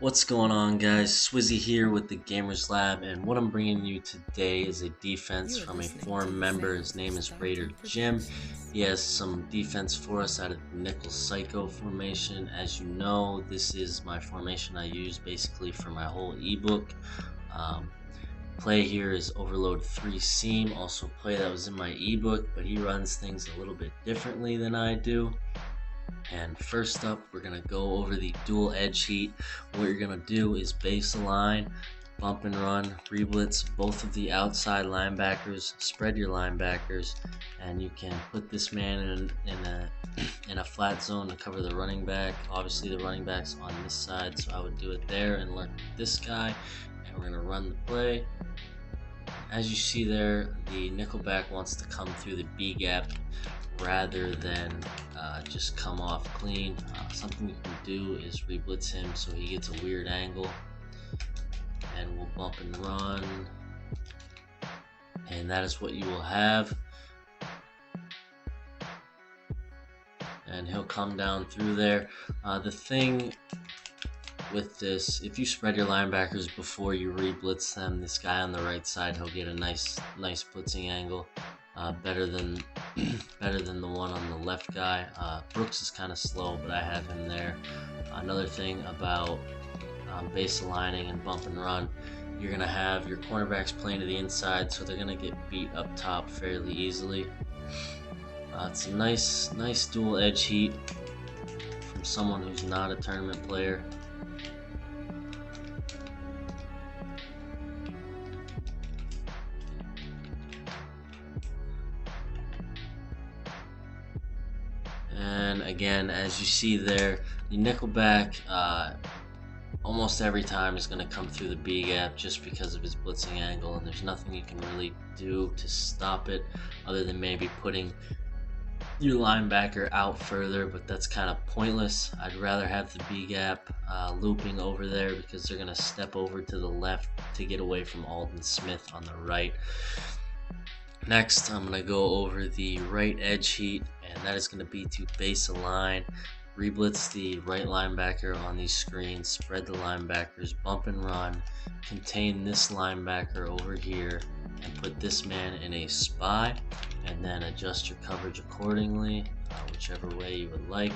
What's going on, guys? SwiZzy here with the Gamers Lab, and what I'm bringing you today is a defense from a forum member. His name is Raider Jim. He has some defense for us out of the Nickel Psycho formation. As you know, this is my formation I use basically for my whole ebook. Play here is Overload 3 Seam, also play that was in my ebook, but he runs things a little bit differently than I do. And first up, we're going to go over the dual edge heat. What you're going to do is base align, bump and run, re-blitz both of the outside linebackers, spread your linebackers, and you can put this man in a flat zone to cover the running back. Obviously the running back's on this side, so I would do it there and lurk this guy, and we're going to run the play. As you see there, the nickelback wants to come through the B gap rather than just come off clean. Something you can do is re-blitz him so he gets a weird angle, and we'll bump and run, and that is what you will have. And he'll come down through there. The thing with this, if you spread your linebackers before you re-blitz them, this guy on the right side, he'll get a nice blitzing angle, better than the one on the left guy. Brooks is kind of slow, but I have him there. Another thing about base aligning and bump and run, you're gonna have your cornerbacks playing to the inside, so they're gonna get beat up top fairly easily. It's a nice dual edge heat from someone who's not a tournament player. And again, as you see there, the nickelback almost every time is going to come through the B gap just because of his blitzing angle, and there's nothing you can really do to stop it other than maybe putting your linebacker out further, but that's kind of pointless. I'd rather have the B gap looping over there because they're going to step over to the left to get away from Alden Smith on the right. Next, I'm going to go over the right edge heat, and that is going to be to base align, re-blitz the right linebacker on these screens, spread the linebackers, bump and run, contain this linebacker over here, and put this man in a spy, and then adjust your coverage accordingly, whichever way you would like,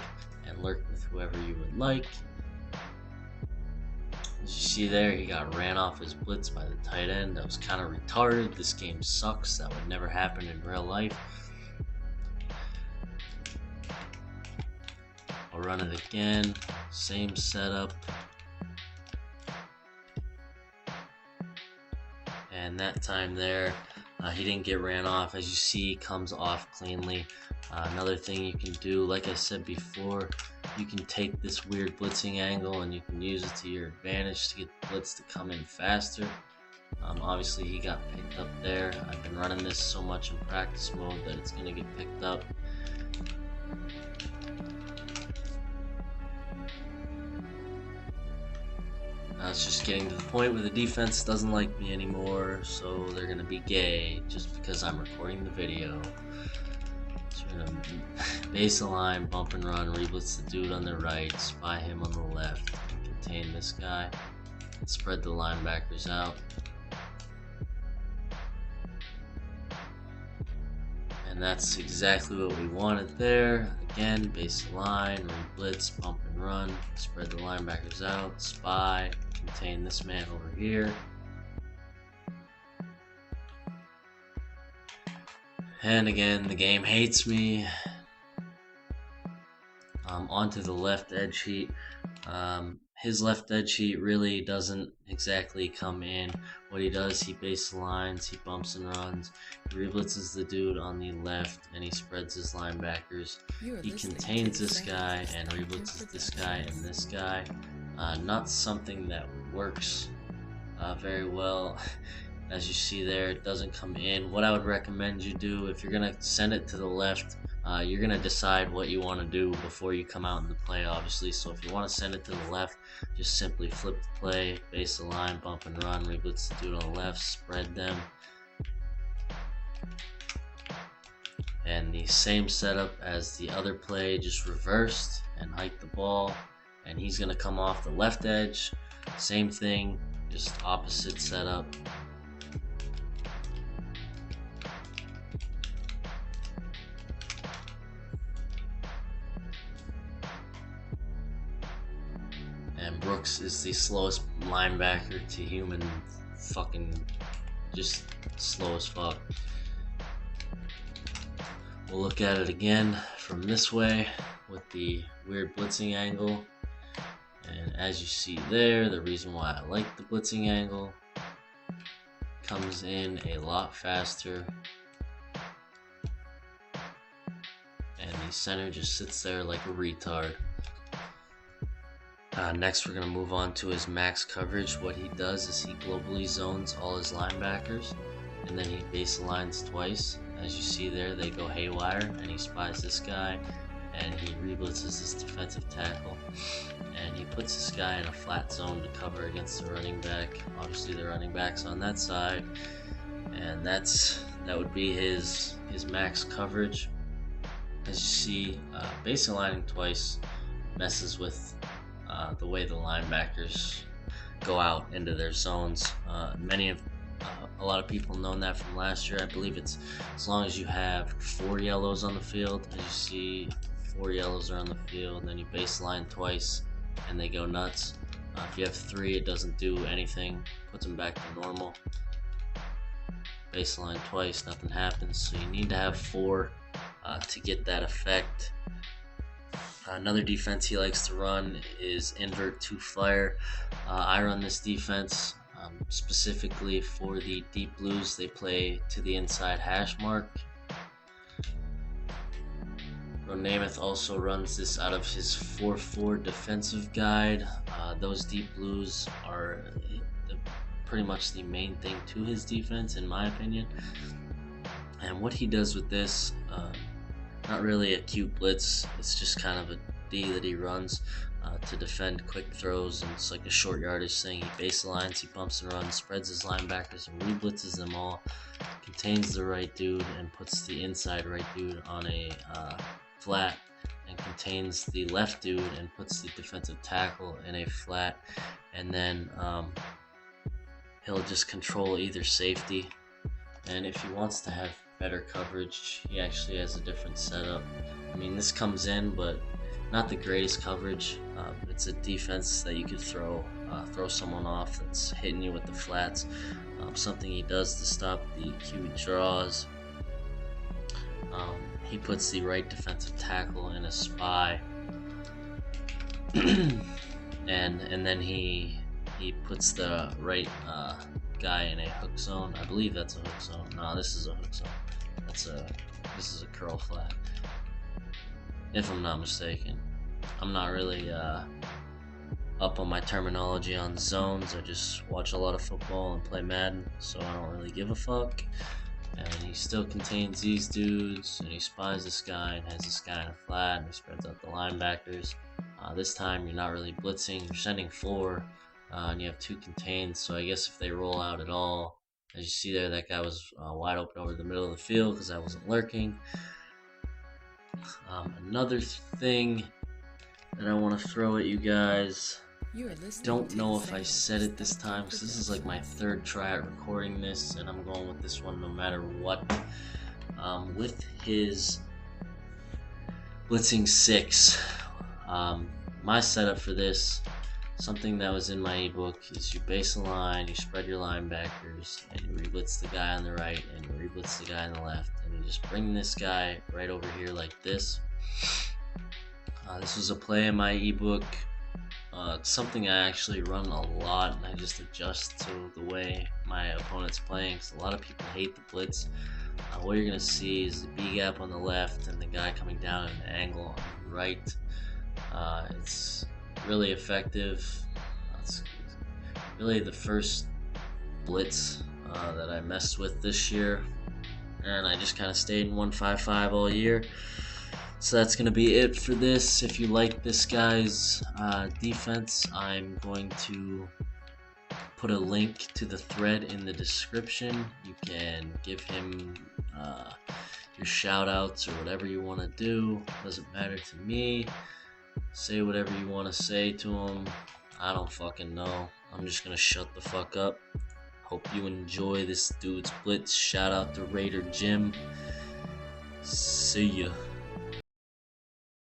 and lurk with whoever you would like. As you see there, he got ran off his blitz by the tight end. That was kind of retarded. This game sucks. That would never happen in real life. I'll run it again. Same setup. And that time there, he didn't get ran off. As you see, he comes off cleanly. Another thing you can do, like I said before, you can take this weird blitzing angle and you can use it to your advantage to get the blitz to come in faster. Obviously he got picked up there. I've been running this so much in practice mode that it's going to get picked up. It's just getting to the point where the defense doesn't like me anymore, so they're going to be gay just because I'm recording the video. So we're going to base align, bump and run, re-blitz the dude on the right, spy him on the left, contain this guy, and spread the linebackers out. And that's exactly what we wanted there. Again, base align, re-blitz, bump and run, spread the linebackers out, spy, contain this man over here. And again, the game hates me. Onto the left edge heat. His left edge heat really doesn't exactly come in. What he does, he base aligns, he bumps and runs, he re-blitzes the dude on the left, and he spreads his linebackers. He contains this guy and re-blitzes this guy and this guy. Not something that works very well. As you see there, it doesn't come in. What I would recommend you do, if you're going to send it to the left, you're going to decide what you want to do before you come out in the play, obviously. So if you want to send it to the left, just simply flip the play, base align, bump and run, re-blitz the dude on the left, spread them. And the same setup as the other play, just reversed and hike the ball and he's going to come off the left edge. Same thing, just opposite setup. And Brooks is the slowest linebacker to human, fucking just slow as fuck. We'll look at it again from this way with the weird blitzing angle. And as you see there, the reason why I like the blitzing angle, comes in a lot faster. And the center just sits there like a retard. Next, we're going to move on to his max coverage. What he does is he globally zones all his linebackers, and then he base aligns twice. As you see there, they go haywire, and he spies this guy, and he re-blitzes this defensive tackle, and he puts this guy in a flat zone to cover against the running back. Obviously, the running back's on that side, and that would be his max coverage. As you see, base aligning twice messes with the way the linebackers go out into their zones. A lot of people know that from last year. I believe it's as long as you have 4 yellows on the field. As you see, 4 yellows are on the field, and then you baseline twice and they go nuts. If you have 3, it doesn't do anything, puts them back to normal. Baseline twice, nothing happens. So you need to have 4 to get that effect. Another defense he likes to run is invert to fire. I run this defense specifically for the deep blues. They play to the inside hash mark. Namath also runs this out of his 4-4 defensive guide. Those deep blues are pretty much the main thing to his defense, in my opinion. And what he does with this, not really a cute blitz, it's just kind of a D that he runs to defend quick throws, and it's like a short yardage thing. He base aligns, he bumps and runs, spreads his linebackers and re-blitzes them all, contains the right dude and puts the inside right dude on a flat, and contains the left dude and puts the defensive tackle in a flat, and then he'll just control either safety. And if he wants to have better coverage, he actually has a different setup. I mean, this comes in, but not the greatest coverage. It's a defense that you could throw someone off that's hitting you with the flats. Something he does to stop the QB draws. He puts the right defensive tackle in a spy, and then he puts the right guy in a hook zone. I believe that's a hook zone. No, this is a hook zone. This is a curl flat, if I'm not mistaken. I'm not really up on my terminology on zones. I just watch a lot of football and play Madden, so I don't really give a fuck. And he still contains these dudes, and he spies this guy and has this guy in a flat, and he spreads out the linebackers. This time you're not really blitzing, you're sending 4, and you have 2 contained, so I guess if they roll out at all, as you see there, that guy was wide open over the middle of the field because I wasn't lurking. Another thing that I want to throw at you guys, don't know if I said it this time because this is like my 3rd try at recording this, and I'm going with this one no matter what. With his blitzing 6, my setup for this, something that was in my ebook, is you base a line, you spread your linebackers, and you re-blitz the guy on the right, and you re-blitz the guy on the left, and you just bring this guy right over here like this. This was a play in my ebook. It's something I actually run a lot, and I just adjust to the way my opponent's playing, because a lot of people hate the blitz. What you're going to see is the B gap on the left and the guy coming down at an angle on the right. It's really effective. It's really the first blitz that I messed with this year, and I just kind of stayed in 1-5-5 all year. So that's going to be it for this. If you like this guy's defense, I'm going to put a link to the thread in the description. You can give him your shout outs or whatever you want to do. Doesn't matter to me. Say whatever you want to say to him. I don't fucking know. I'm just gonna shut the fuck up. Hope you enjoy this dude's blitz. Shout out to Raider Jim. See ya.